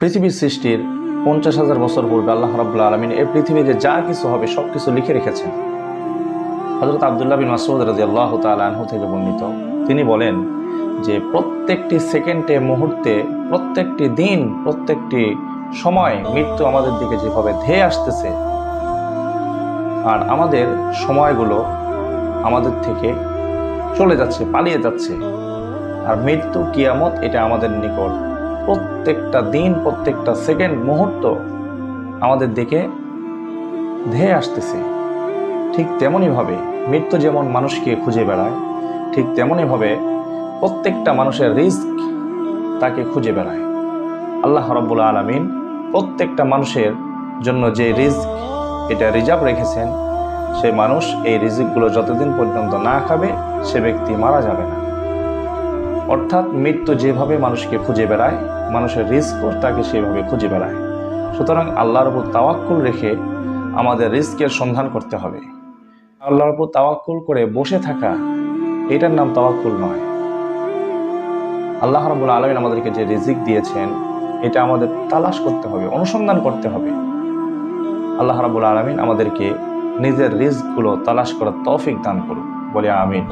পৃথিবীর সৃষ্টির 50,000 বছর পূর্বে আল্লাহ রাব্বুল আলামিন এই পৃথিবীতে যা কিছু হবে সবকিছু লিখে রেখেছেন। হযরত আব্দুল্লাহ বিন মাসউদ রাদিয়াল্লাহু তাআলা আনহু থেকে বর্ণিত, তিনি বলেন যে প্রত্যেকটি সেকেন্ডে, মুহূর্তে, প্রত্যেকটি দিন, প্রত্যেকটি সময় মৃত্যু আমাদের দিকে যেভাবে ধেয়ে আসতেছে, আর আমাদের সময়গুলো আমাদের থেকে চলে যাচ্ছে, পালিয়ে যাচ্ছে, আর মৃত্যু, কিয়ামত, এটা আমাদের নিকট প্রত্যেকটা দিন, প্রত্যেকটা সেকেন্ড, মুহূর্ত আমাদের দিকে ধেয়ে আসতেছে। ঠিক তেমনইভাবে মৃত্যু যেমন মানুষকে খুঁজে বেড়ায়, ঠিক তেমনইভাবে প্রত্যেকটা মানুষের রিস্ক তাকে খুঁজে বেড়ায়। আল্লাহ রাব্বুল আলামিন প্রত্যেকটা মানুষের জন্য যে রিস্ক এটা রিজার্ভ রেখেছেন, সে মানুষ এই রিজিকগুলো যতদিন পর্যন্ত না খাবে সে ব্যক্তি মারা যাবে না। অর্থাৎ মৃত্যু যেভাবে মানুষকে খুঁজে বেড়ায়, মানুষের রিস্কও তাকে সেভাবে খুঁজে বেড়ায়। সুতরাং আল্লাহর উপর তাওয়াক্কুল রেখে আমাদের রিস্কের সন্ধান করতে হবে। আল্লাহর উপর তাওয়াক্কুল করে বসে থাকা, এটার নাম তাওয়াক্কুল নয়। আল্লাহ রাব্বুল আলামিন আমাদেরকে যে রিজিক দিয়েছেন, এটা আমাদের তালাশ করতে হবে, অনুসন্ধান করতে হবে। আল্লাহ রাব্বুল আলামিন আমাদেরকে নিজের রিজকগুলো তালাশ করার তৌফিক দান করুন, বলে আমিন।